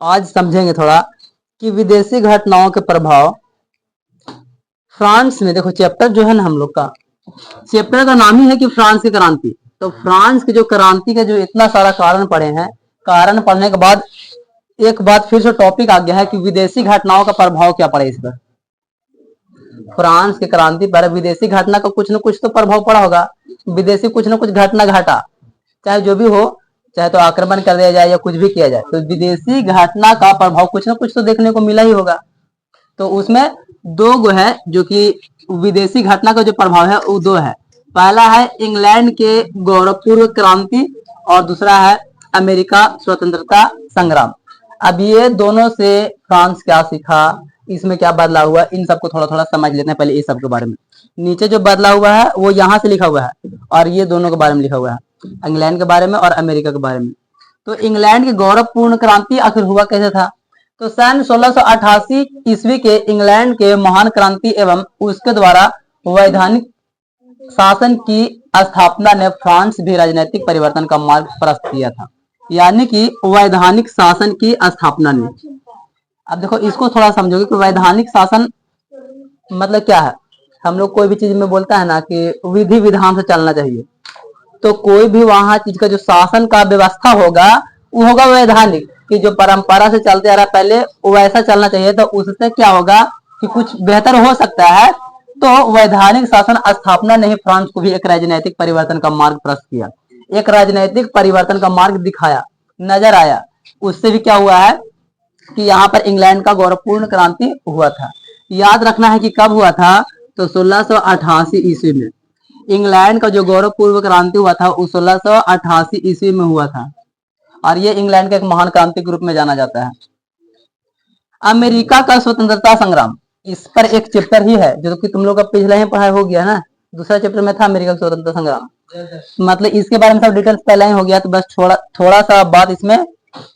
आज समझेंगे थोड़ा कि विदेशी घटनाओं के प्रभाव फ्रांस में। देखो चैप्टर जो है ना हम लोग का, चैप्टर का नाम ही है कि फ्रांस की क्रांति। तो फ्रांस की जो क्रांति के जो इतना सारा कारण पढ़े हैं, कारण पढ़ने के बाद एक बात फिर से टॉपिक आ गया है कि विदेशी घटनाओं का प्रभाव क्या पड़े इस पर। फ्रांस की क्रांति पर विदेशी घटना का कुछ न कुछ तो प्रभाव पड़ा होगा। विदेशी कुछ न कुछ घटना घटा, चाहे जो भी हो, चाहे तो आक्रमण कर दिया जाए या कुछ भी किया जाए, तो विदेशी घटना का प्रभाव कुछ न कुछ तो देखने को मिला ही होगा। तो उसमें दो गो है जो कि विदेशी घटना का जो प्रभाव है वो दो है। पहला है इंग्लैंड के गौरवपूर्व क्रांति और दूसरा है अमेरिका स्वतंत्रता संग्राम। अब ये दोनों से फ्रांस क्या सीखा, इसमें क्या बदलाव हुआ, इन सबको थोड़ा थोड़ा समझ लेते हैं पहले इस सब के बारे में। नीचे जो बदलाव हुआ है वो यहाँ से लिखा हुआ है और ये दोनों के बारे में लिखा हुआ है, इंग्लैंड के बारे में और अमेरिका के बारे में। तो इंग्लैंड की गौरवपूर्ण क्रांति आखिर हुआ कैसे था? तो सन 1688 ईस्वी के इंग्लैंड के महान क्रांति एवं उसके द्वारा वैधानिक शासन की स्थापना ने फ्रांस भी राजनीतिक परिवर्तन का मार्ग प्रशस्त किया था। यानी कि वैधानिक शासन की स्थापना ने। अब देखो इसको थोड़ा समझोगे कि वैधानिक शासन मतलब क्या है। हम लोग कोई भी चीज में बोलता है ना कि विधि विधान से चलना चाहिए, तो कोई भी वहां चीज का जो शासन का व्यवस्था होगा वो होगा वैधानिक, कि जो परंपरा से चलते आ रहा है पहले वैसा चलना चाहिए। तो उससे क्या होगा कि कुछ बेहतर हो सकता है। तो वैधानिक शासन स्थापना ने फ्रांस को भी एक राजनीतिक परिवर्तन का मार्ग प्रशस्त किया, एक राजनीतिक परिवर्तन का मार्ग दिखाया, नजर आया। उससे भी क्या हुआ है कि यहाँ पर इंग्लैंड का गौरवपूर्ण क्रांति हुआ था। याद रखना है कि कब हुआ था, तो 1688 ईस्वी में इंग्लैंड का जो गौरवपूर्व क्रांति हुआ था वो 1688 ईस्वी में हुआ था और ये इंग्लैंड का एक महान क्रांति के रूप में जाना जाता है। अमेरिका का स्वतंत्रता संग्राम, इस पर एक चैप्टर ही है जो कि तुम लोग का पिछले ही पढ़ाई हो गया ना, दूसरा चैप्टर में था अमेरिका का स्वतंत्रता संग्राम। मतलब इसके बारे में सब डिटेल्स पहले ही हो गया, तो बस थोड़ा सा बात इसमें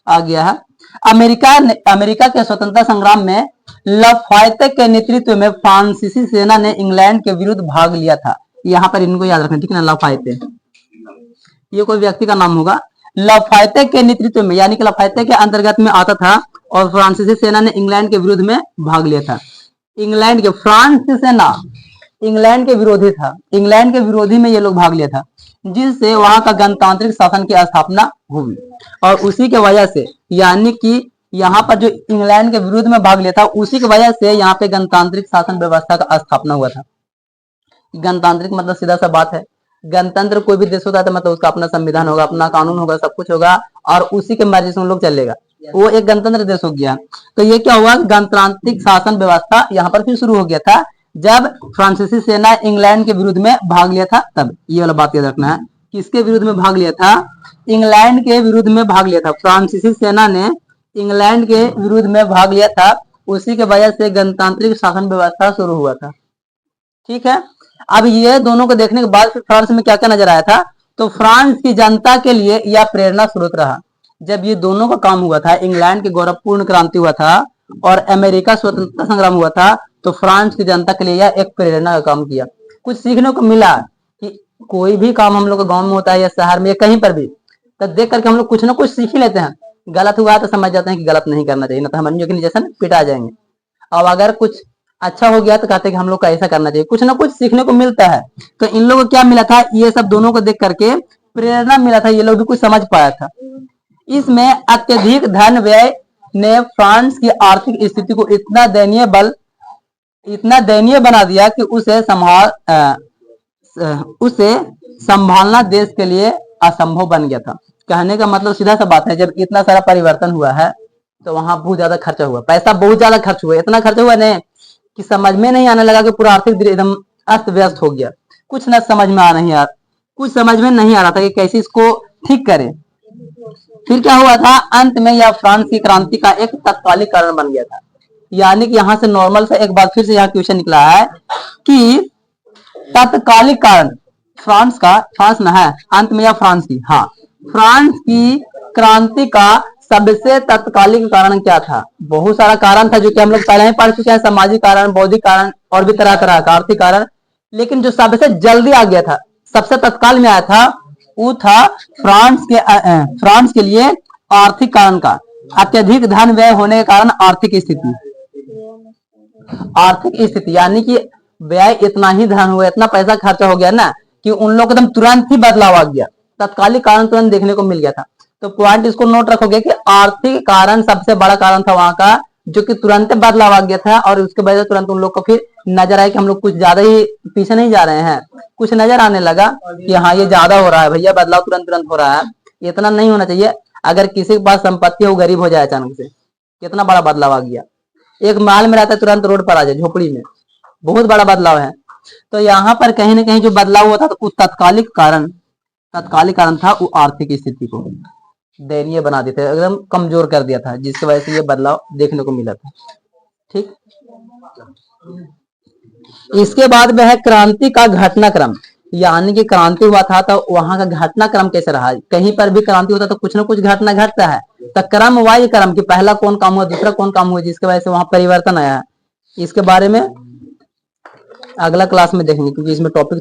आ गया है। अमेरिका के स्वतंत्रता संग्राम में लफायते के नेतृत्व में फ्रांसीसी सेना ने इंग्लैंड के विरुद्ध भाग लिया था। यहाँ पर इनको याद रखना, ठीक है ना। लफायते ये कोई व्यक्ति का नाम होगा। लफायते के नेतृत्व में यानी कि लफायते के अंतर्गत में आता था और फ्रांसीसी सेना ने इंग्लैंड के विरुद्ध में भाग लिया था। इंग्लैंड के फ्रांस की सेना इंग्लैंड के विरोधी था, इंग्लैंड के विरोधी में ये लोग भाग लिया था, जिससे वहां का गणतांत्रिक शासन की स्थापना हुई। और उसी के वजह से यानी कि यहाँ पर जो इंग्लैंड के विरुद्ध में भाग लिया था उसी की वजह से यहाँ पे गणतांत्रिक शासन व्यवस्था का स्थापना हुआ था। गणतांत्रिक मतलब सीधा सा बात है, गणतंत्र कोई भी देश होता है तो मतलब उसका अपना संविधान होगा, अपना कानून होगा, सब कुछ होगा और उसी के मर्जी से उन लोग चलेगा। वो एक गणतंत्र देश हो गया। तो ये क्या हुआ, गणतांत्रिक शासन व्यवस्था यहाँ पर फिर शुरू हो गया था जब फ्रांसीसी सेना इंग्लैंड के विरुद्ध में भाग लिया था। तब ये वाला बात याद रखना है, किसके विरुद्ध में भाग लिया था? इंग्लैंड के विरुद्ध में भाग लिया था। फ्रांसीसी सेना ने इंग्लैंड के विरुद्ध में भाग लिया था, उसी के वजह से गणतांत्रिक शासन व्यवस्था शुरू हुआ था। ठीक है। अब ये दोनों को देखने के बाद फिर फ्रांस में क्या क्या नजर आया था, तो फ्रांस की जनता के लिए यह प्रेरणा स्रोत रहा। जब ये दोनों का काम हुआ था, इंग्लैंड की गौरवपूर्ण क्रांति हुआ था और अमेरिका स्वतंत्रता संग्राम हुआ था, तो फ्रांस की जनता के लिए यह एक प्रेरणा का काम किया। कुछ सीखने को मिला कि कोई भी काम हम लोग के गाँव में होता है या शहर में या कहीं पर भी, तो देख करके हम लोग कुछ ना कुछ सीख ही लेते हैं। गलत हुआ तो समझ जाते हैं कि गलत नहीं करना चाहिए, ना तो हम अन्यों के नीचे पिटा जाएंगे। और अगर कुछ अच्छा हो गया तो कहते हैं कि हम लोग को ऐसा करना चाहिए। कुछ ना कुछ सीखने को मिलता है। तो इन लोगों को क्या मिला था, ये सब दोनों को देख करके प्रेरणा मिला था, ये लोग भी कुछ समझ पाया था। इसमें अत्यधिक धन व्यय ने फ्रांस की आर्थिक स्थिति को इतना दयनीय बना दिया कि उसे संभालना देश के लिए असंभव बन गया था। कहने का मतलब सीधा सा बात है, जब इतना सारा परिवर्तन हुआ है तो वहां बहुत ज्यादा खर्चा हुआ, पैसा बहुत ज्यादा खर्च हुआ। इतना खर्च हुआ नहीं कि समझ में नहीं आने लगा कि पूरा आर्थिक एकदम अस्त व्यस्त हो गया। कुछ न समझ में आ नहीं आ कुछ समझ में नहीं आ रहा था कि कैसे इसको ठीक करें। फिर क्या हुआ था, अंत में यह फ्रांस की क्रांति का एक तत्कालिक कारण बन गया था। यानी कि यहाँ से नॉर्मल से एक बार फिर से यहाँ क्वेश्चन निकला है कि तत्कालिक कारण फ्रांस में है, अंत में या फ्रांस की, हाँ, फ्रांस की क्रांति का सबसे तत्कालिक कारण क्या था? बहुत सारा कारण था जो कि हम लोग पहले ही पढ़ चुके हैं, सामाजिक कारण, बौद्धिक कारण और भी तरह तरह का आर्थिक कारण। लेकिन जो सबसे जल्दी आ गया था, सबसे तत्काल में आया था, वो था फ्रांस के लिए आर्थिक कारण का। अत्यधिक धन व्यय होने के कारण आर्थिक स्थिति, आर्थिक स्थिति यानी कि व्यय इतना ही धन हुआ, इतना पैसा खर्चा हो गया ना कि उन लोग एकदम तुरंत ही बदलाव आ गया, तत्कालिक कारण तुरंत देखने को मिल गया था। तो पॉइंट इसको नोट रखोगे कि आर्थिक कारण सबसे बड़ा कारण था वहां का, जो कि तुरंत बदलाव आ गया था, और उसके वजह से तुरंत उन लोग को फिर नजर आया कि हम लोग कुछ ज्यादा ही पीछे नहीं जा रहे हैं, कुछ नजर आने लगा कि हाँ ये ज्यादा हो रहा है भैया, बदलाव तुरंत तुरंत हो रहा है, इतना नहीं होना चाहिए। अगर किसी के पास संपत्ति है वो गरीब हो जाए अचानक से, कितना बड़ा बदलाव आ गया। एक माल में रहता है तुरंत रोड पर आ जाए, झोपड़ी में, बहुत बड़ा बदलाव है। तो यहाँ पर कहीं ना कहीं जो बदलाव हुआ था तो तत्कालिक कारण था, वो आर्थिक स्थिति को दयनीय बना देते, एकदम कमजोर कर दिया था, जिसकी वजह से ये बदलाव देखने को मिला था। ठीक, इसके बाद में है क्रांति का घटनाक्रम, यानी कि क्रांति हुआ था तो वहां का घटनाक्रम कैसे रहा। कहीं पर भी क्रांति होता तो कुछ ना कुछ घटना घटता है, तो क्रम वाइज क्रम कि पहला कौन काम हुआ, दूसरा कौन काम हुआ, जिसकी वजह से वहां परिवर्तन आया। इसके बारे में अगला क्लास में देखेंगे, क्योंकि इसमें टॉपिक